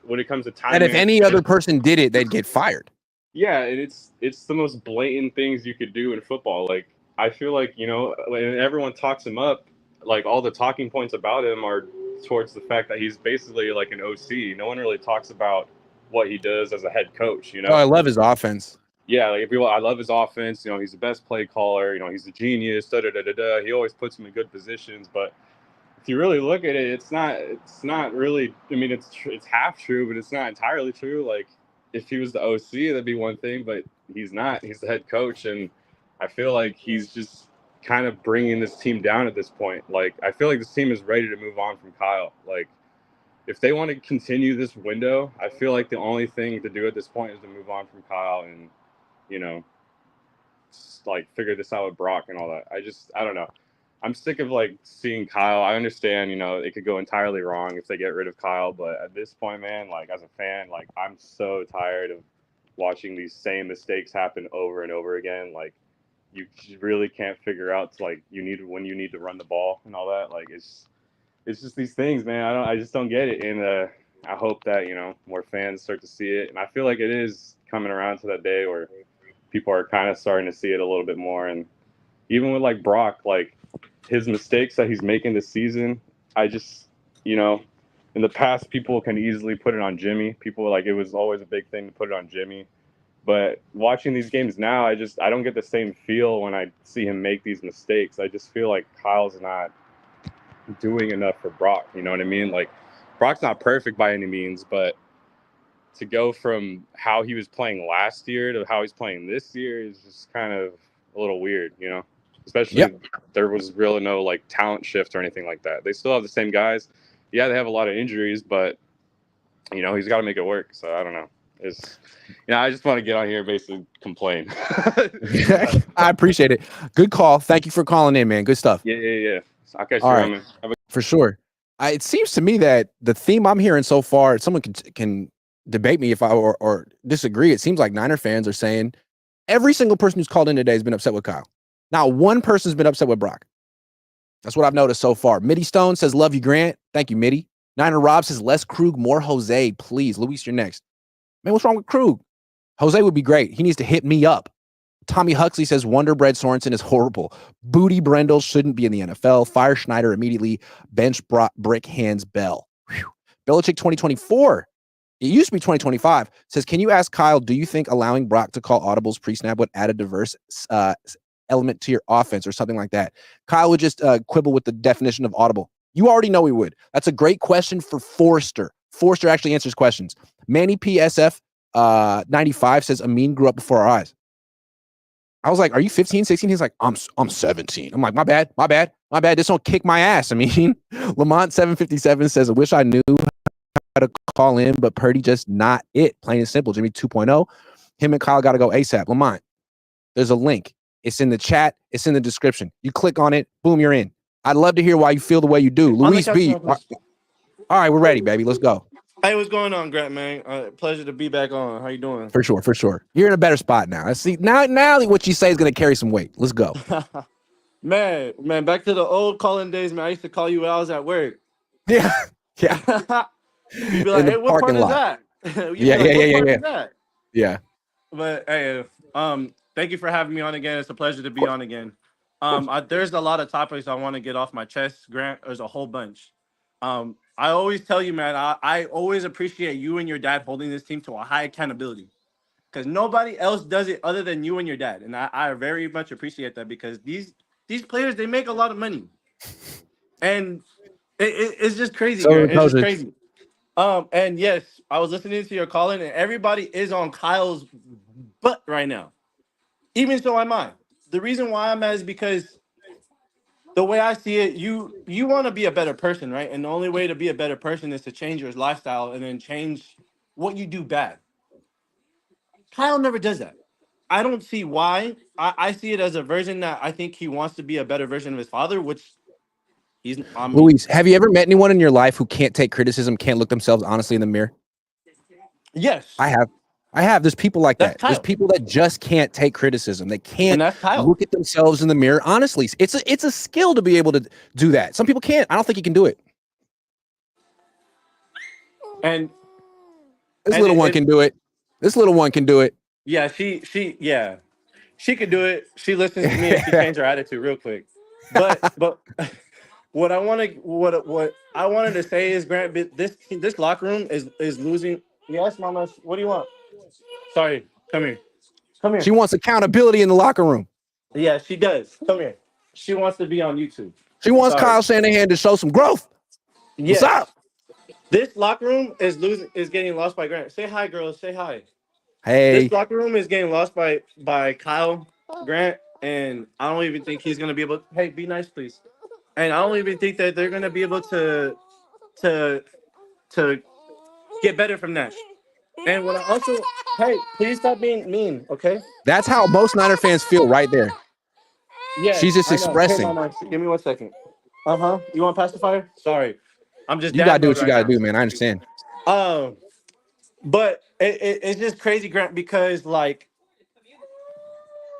when it comes to time. And if any other person did it, they'd get fired. Yeah, and it's the most blatant things you could do in football. Like, I feel like, when everyone talks him up, like, all the talking points about him are towards the fact that he's basically like an OC. No one really talks about what he does as a head coach, Oh, I love his offense. Yeah, like, I love his offense. He's the best play caller. He's a genius. He always puts him in good positions. But if you really look at it, it's not really. I mean, it's half true, but it's not entirely true. Like, if he was the OC, that'd be one thing, but he's not. He's the head coach, and I feel like he's just kind of bringing this team down at this point. Like, I feel like this team is ready to move on from Kyle. Like, if they want to continue this window, I feel like the only thing to do at this point is to move on from Kyle and, you know, like figure this out with Brock and all that. I don't know. I'm sick of like seeing Kyle. I understand, you know, it could go entirely wrong if they get rid of Kyle, but at this point, man, like as a fan, like I'm so tired of watching these same mistakes happen over and over again. Like you really can't figure out like when you need to run the ball and all that. Like it's just these things, man. I just don't get it. And I hope that, you know, more fans start to see it. And I feel like it is coming around to that day where people are kind of starting to see it a little bit more. And even with like Brock, like his mistakes that he's making this season, I just, you know, in the past, people can easily put it on Jimmy. People like it was always a big thing to put it on Jimmy. But watching these games now, I don't get the same feel when I see him make these mistakes. I just feel like Kyle's not doing enough for Brock. You know what I mean? Like Brock's not perfect by any means, but to go from how he was playing last year to how he's playing this year is just kind of a little weird, you know? Especially there was really no like talent shift or anything like that. They still have the same guys. Yeah, they have a lot of injuries, but you know, he's got to make it work. So I don't know. It's, you know, I just want to get on here and basically complain. I appreciate it. Good call. Thank you for calling in, man. Good stuff. Yeah. I'll catch you All around, right. man. For sure. It seems to me that the theme I'm hearing so far, someone can debate me if I or disagree. It seems like Niner fans are saying every single person who's called in today has been upset with Kyle. Not one person's been upset with Brock. That's what I've noticed so far. Mitty Stone says, love you, Grant. Thank you, Mitty. Niner Rob says, less Krug, more Jose, please. Luis, you're next. Man, what's wrong with Krug? Jose would be great. He needs to hit me up. Tommy Huxley says, Wonder Bread Sorensen is horrible. Booty Brendel shouldn't be in the NFL. Fire Schneider immediately. Bench Brick Hands Bell. Whew. Belichick 2024. It used to be 2025. Says, can you ask Kyle, do you think allowing Brock to call audibles pre-snap would add a diverse element to your offense or something like that? Kyle would just quibble with the definition of audible. You already know he would. That's a great question for Forrester. Forrester actually answers questions. Manny PSF 95 says, Amin grew up before our eyes. I was like, are you 15, 16? He's like, I'm 17. I'm like, my bad. This don't kick my ass. I mean, Lamont 757 says, I wish I knew how to call in, but Purdy just not it. Plain and simple. Jimmy 2.0. Him and Kyle got to go ASAP. Lamont, there's a link. It's in the chat. It's in the description. You click on it. Boom, you're in. I'd love to hear why you feel the way you do. Luis B. All right, we're ready, baby. Let's go. Hey, what's going on, Grant, man? Pleasure to be back on. How you doing? For sure. You're in a better spot now. I see. Now what you say is going to carry some weight. Let's go. man, back to the old calling days, man. I used to call you when I was at work. Yeah. You'd be like, hey, what part is that? Yeah. Yeah. But hey, thank you for having me on again. It's a pleasure to be on again. There's a lot of topics I want to get off my chest, Grant. There's a whole bunch. I always tell you, man, I always appreciate you and your dad holding this team to a high accountability because nobody else does it other than you and your dad. And I very much appreciate that because these players, they make a lot of money. And it's just crazy. So it's just crazy. And yes, I was listening to your calling and everybody is on Kyle's butt right now. Even so am I. The reason why I'm mad is because the way I see it, you want to be a better person, right? And the only way to be a better person is to change your lifestyle and then change what you do bad. Kyle never does that. I don't see why. I see it as a version that I think he wants to be a better version of his father, which he's. Luis, have you ever met anyone in your life who can't take criticism, can't look themselves honestly in the mirror? Yes. I have. There's people like that. Kyle. There's people that just can't take criticism. They can't look at themselves in the mirror honestly. It's a skill to be able to do that. Some people can't. I don't think you can do it. And this little one can do it. Yeah, she could do it. She listens to me and she changed her attitude real quick. But what I wanted to say is, Grant, this locker room is losing. Yes, Mama. What do you want? Sorry, come here. She wants accountability in the locker room. Yeah, she does. Come here. She wants to be on YouTube. She wants Kyle Shanahan to show some growth. Yes. What's up? This locker room is getting lost by Grant. Say hi, girls. Say hi. Hey. This locker room is getting lost by Kyle, Grant, and I don't even think he's gonna be able. Hey, be nice, please. And I don't even think that they're gonna be able to to get better from that. And what I also, hey, please stop being mean, okay? That's how most Niner fans feel right there. Yes, She's just I know. Hey, expressing. mama, give me 1 second. You want pacifier? Sorry, I'm just You dad gotta do mode what you right gotta now. do, man. I understand. But it's just crazy, Grant, because like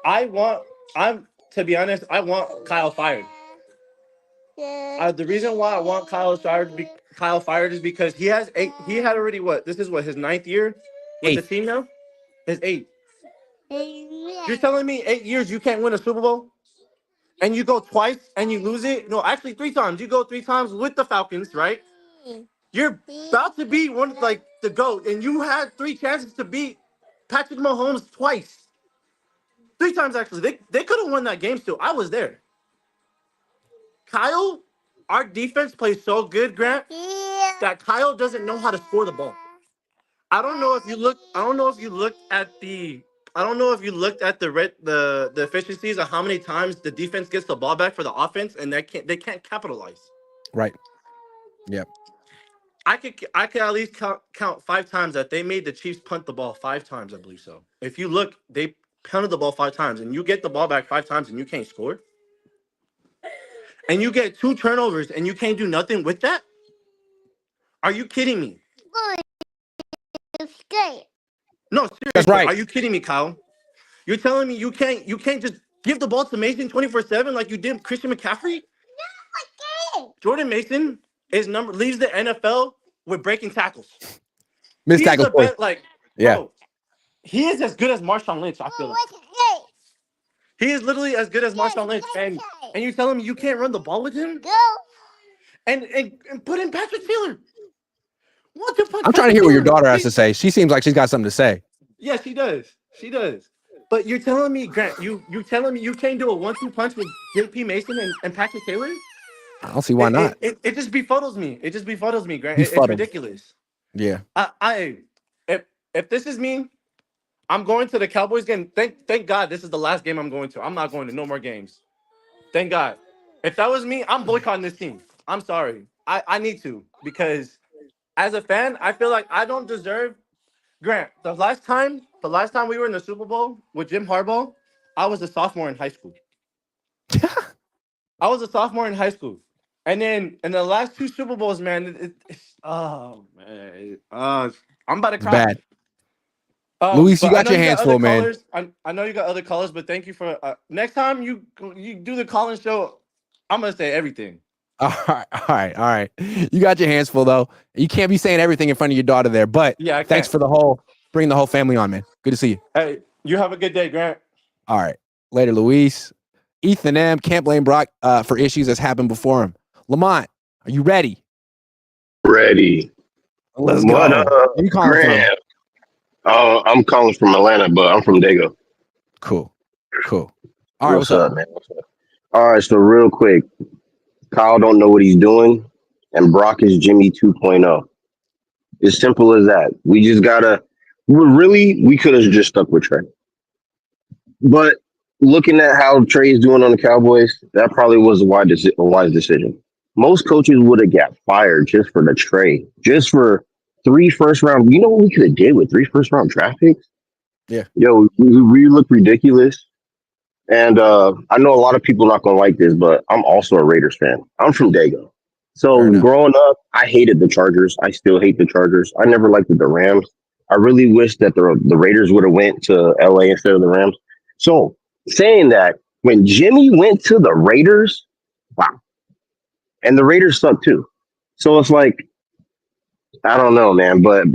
I'm to be honest, I want Kyle fired. The reason why I want Kyle fired is because he had already this is what his 9th year with the Eighth. team now? His 8th. You're telling me 8 years you can't win a Super Bowl? And you go twice and you lose it? No, actually 3 times. You go 3 times with the Falcons, right? You're about to be one like the GOAT, and you had 3 chances to beat Patrick Mahomes twice. 3 times actually. They could have won that game still. I was there. Kyle, our defense plays so good, Grant, that Kyle doesn't know how to score the ball. I don't know if you looked at the the efficiencies of how many times the defense gets the ball back for the offense, and they can't capitalize. Right. Yep. I could at least count 5 times that they made the Chiefs punt the ball 5 times, I believe so. If you look, they punted the ball 5 times, and you get the ball back 5 times and you can't score. And you get 2 turnovers and you can't do nothing with that? Are you kidding me? No, That's seriously, right. are you kidding me, Kyle? You're telling me you can't just give the ball to Mason 24/7 like you did Christian McCaffrey? Jordan Mason leads the NFL with breaking tackles. Missed He's tackles the twice. best, Yeah. bro. He is as good as Marshawn Lynch, I feel like. He is literally as good as Marshawn Lynch. And you're telling me you can't run the ball with him? And put in Patrick Taylor. I'm trying to hear what your daughter has to say. She seems like she's got something to say. Yeah, she does. She does. But you're telling me, Grant, you telling me you can't do a 1-2 punch with JP Mason and Patrick Taylor? I don't see why not. It just befuddles me. It just befuddles me, Grant. It's Befuddled. ridiculous. Yeah. If this is me, I'm going to the Cowboys game. Thank God this is the last game I'm going to. I'm not going to no more games. Thank God. If that was me, I'm boycotting this team. I'm sorry. I need to, because as a fan, I feel like I don't deserve. Grant, the last time we were in the Super Bowl with Jim Harbaugh, I was a sophomore in high school. And then in the last 2 Super Bowls, man, I'm about to It's cry. bad. Luis, you But got your hands full, man. callers. I know you got other callers, but thank you for next time you do the call-in show, I'm gonna say everything. All right. You got your hands full though. You can't be saying everything in front of your daughter there. But Yeah, thanks for bringing the whole family on, man. Good to see you. Hey, you have a good day, Grant. All right. Later, Luis. Ethan M. Can't blame Brock for issues that's happened before him. Lamont, are you ready? Ready. Let's What go. up, Where you calling from? Grant? Oh, I'm calling from Atlanta, but I'm from Dago. Cool. All right, what's up, man? What's up? All right, so real quick, Kyle don't know what he's doing, and Brock is Jimmy 2.0. As simple as that. We just gotta. We could have just stuck with Trey, but looking at how Trey is doing on the Cowboys, that probably was a wise decision. Most coaches would have got fired just for the trade, just for 3 first round. You know what we could have did with 3 first round draft picks? Yeah. Yo, we look ridiculous. And I know a lot of people not gonna like this, but I'm also a Raiders fan. I'm from Dago. So growing up, I hated the Chargers. I still hate the Chargers. I never liked the Rams. I really wish that the Raiders would have went to LA instead of the Rams. So saying that, when Jimmy went to the Raiders, wow. And the Raiders suck too. So it's like, I don't know, man, but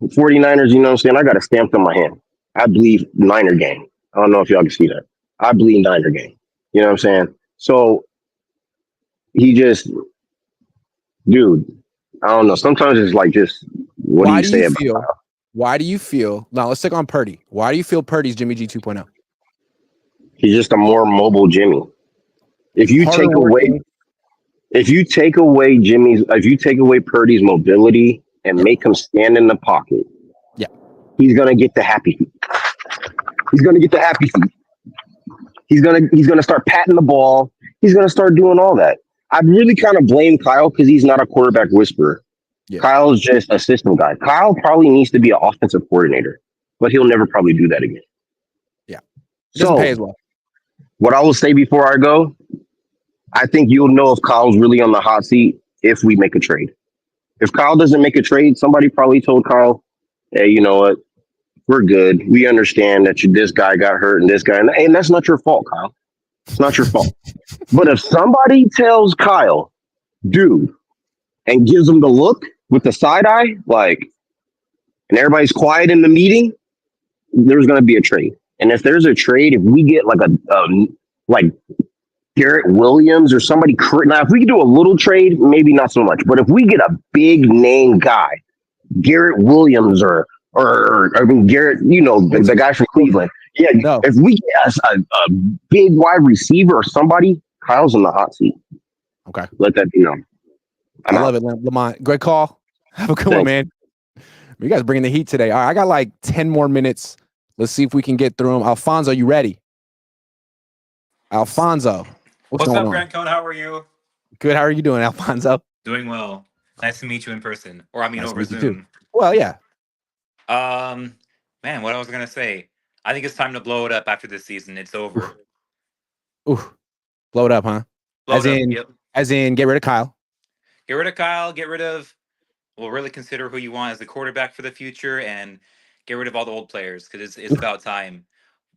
49ers, you know what I'm saying? I got a stamp on my hand. I believe Niner game. I don't know if y'all can see that. I believe Niner game. You know what I'm saying? So he just, dude, I don't know. Sometimes it's like just, what do you say about Kyle? Why do you feel? Now let's stick on Purdy. Why do you feel Purdy's Jimmy G 2.0? He's just a more mobile Jimmy. If you take away Purdy's mobility and make him stand in the pocket, he's gonna get the happy feet. He's gonna start patting the ball. He's gonna start doing all that. I really kind of blame Kyle because he's not a quarterback whisperer. Yeah. Kyle's just a system guy. Kyle probably needs to be an offensive coordinator, but he'll never probably do that again. Yeah. Doesn't So, pay as well. what I will say before I go, I think you'll know if Kyle's really on the hot seat if we make a trade. If Kyle doesn't make a trade, somebody probably told Kyle, hey, you know what? We're good. We understand that this guy got hurt and this guy, and that's not your fault, Kyle. It's not your fault. But if somebody tells Kyle, dude, and gives him the look with the side eye, like, and everybody's quiet in the meeting, there's going to be a trade. And if there's a trade, if we get like like Garrett Williams or somebody, now if we could do a little trade, maybe not so much. But if we get a big name guy, Garrett Williams or I mean Garrett, the guy from Cleveland. Yeah, No. if we get a big wide receiver or somebody, Kyle's in the hot seat. Okay. Let that be known. I love it, Lamont. Great call. Have a good one, man. You guys bringing the heat today. All right, I got like 10 more minutes. Let's see if we can get through them. Alfonso, you ready? Alfonso. What's going up, on? Grant Cohn? How are you? Good. How are you doing, Alfonso? Doing well. Nice to meet you in person. Or I mean Nice to over meet you Zoom. too. Well, yeah. Man, what I was gonna say. I think it's time to blow it up after this season. It's over. Ooh. Blow it up, huh? Blow as it up, in yep. as in get rid of Kyle. Get rid of Kyle, get rid of really consider who you want as the quarterback for the future and get rid of all the old players because it's about time.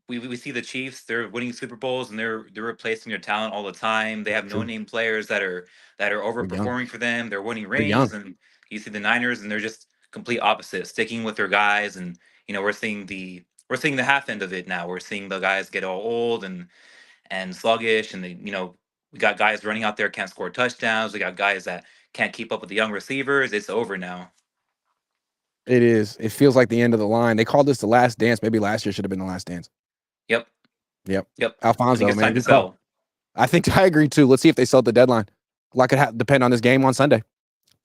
We see the Chiefs, they're winning Super Bowls and they're replacing their talent all the time. They have no-name players that are overperforming for them. They're winning rings, and you see the Niners and they're just complete opposite, sticking with their guys. And we're seeing the half end of it now. We're seeing the guys get all old and sluggish, and we got guys running out there can't score touchdowns. We got guys that can't keep up with the young receivers. It's over now. It is. It feels like the end of the line. They called this the last dance. Maybe last year should have been the last dance. Yep. Alfonso, I think it's man, time to good call. sell. I think I agree too. Let's see if they sell at the deadline. A lot could depend on this game on Sunday.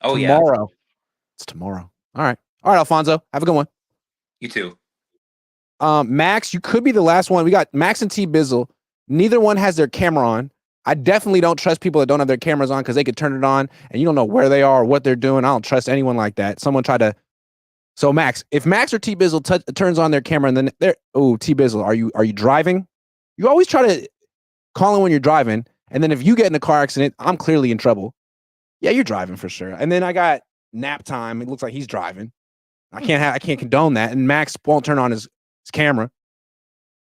Oh, tomorrow. It's tomorrow. All right, Alfonso. Have a good one. You too. Max, you could be the last one. We got Max and T Bizzle. Neither one has their camera on. I definitely don't trust people that don't have their cameras on because they could turn it on and you don't know where they are or what they're doing. I don't trust anyone like that. Someone tried to. So Max, if Max or T Bizzle turns on their camera and then they're T Bizzle, are you driving? You always try to call in when you're driving, and then if you get in a car accident, I'm clearly in trouble. Yeah, you're driving for sure. And then I got nap time. It looks like he's driving. I can't condone that. And Max won't turn on his camera.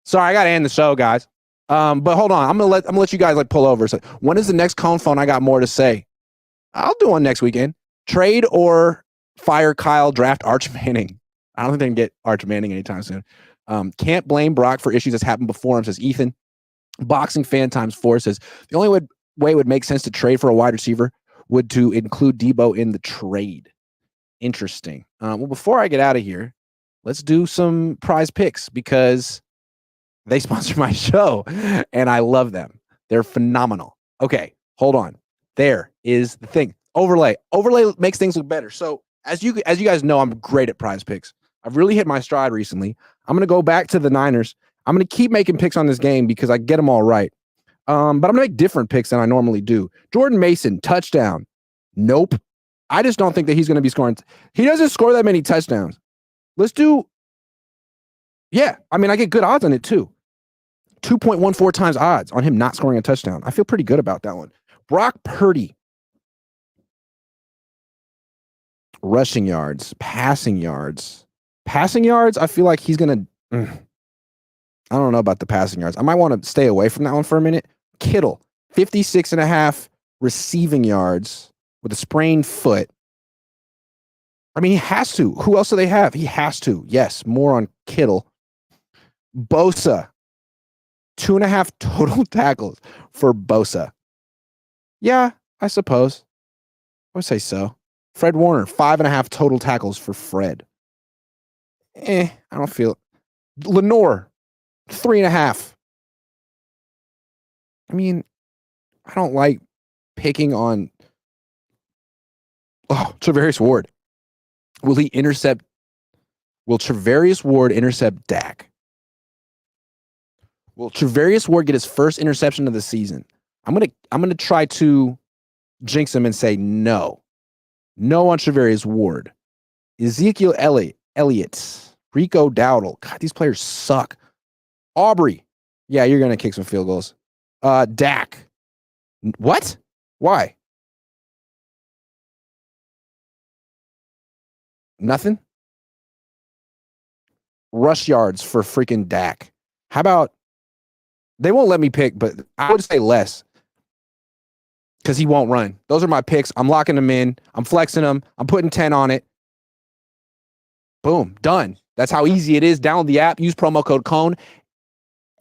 Sorry, I gotta end the show, guys. But hold on, I'm gonna let you guys pull over. So when is the next Cohn phone? I got more to say. I'll do one next weekend. Trade or fire Kyle, draft Arch Manning. I don't think they can get Arch Manning anytime soon. Can't blame Brock for issues that's happened before him, says Ethan. Boxing fan times 4 says the only way it would make sense to trade for a wide receiver would to include Debo in the trade. Interesting. Well, before I get out of here, let's do some prize picks because they sponsor my show and I love them. They're phenomenal. Okay, hold on. There is the thing. Overlay makes things look better. So as you guys know, I'm great at prize picks. I've really hit my stride recently. I'm going to go back to the Niners. I'm going to keep making picks on this game because I get them all right. But I'm going to make different picks than I normally do. Jordan Mason, touchdown. Nope. I just don't think that he's going to be scoring. He doesn't score that many touchdowns. Let's do. Yeah. I mean, I get good odds on it too. 2.14 times odds on him not scoring a touchdown. I feel pretty good about that one. Brock Purdy. Rushing yards, passing yards. Passing yards, I feel like he's going to. I don't know about the passing yards. I might want to stay away from that one for a minute. Kittle, 56.5 receiving yards with a sprained foot. I mean, he has to. Who else do they have? He has to. Yes, more on Kittle. Bosa, 2.5 total tackles for Bosa. Yeah, I suppose. I would say so. Fred Warner, 5.5 total tackles for Fred. I don't feel it. Lenore, 3.5. I mean, I don't like picking on. Travarius Ward. Will Travarius Ward intercept Dak? Will Travarius Ward get his first interception of the season? I'm gonna try to jinx him and say no. No on Travarius Ward. Ezekiel Elliott. Rico Dowdle. God, these players suck. Aubrey. Yeah, you're going to kick some field goals. Dak. What? Why? Nothing? Rush yards for freaking Dak. How about, they won't let me pick, but I would say less because he won't run. Those are my picks. I'm locking them in. I'm flexing them. I'm putting 10 on it. Boom, done. That's how easy it is. Download the app, use promo code Cohn,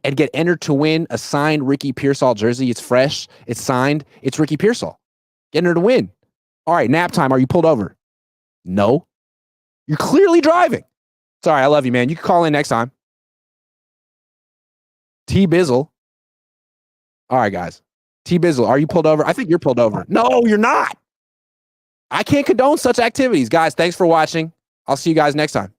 and get entered to win a signed Ricky Pearsall jersey. It's fresh. It's signed. It's Ricky Pearsall. Get entered to win. All right, nap time. Are you pulled over? No. You're clearly driving. Sorry, I love you, man. You can call in next time. T Bizzle. All right, guys. T Bizzle, are you pulled over? I think you're pulled over. No, you're not. I can't condone such activities. Guys, thanks for watching. I'll see you guys next time.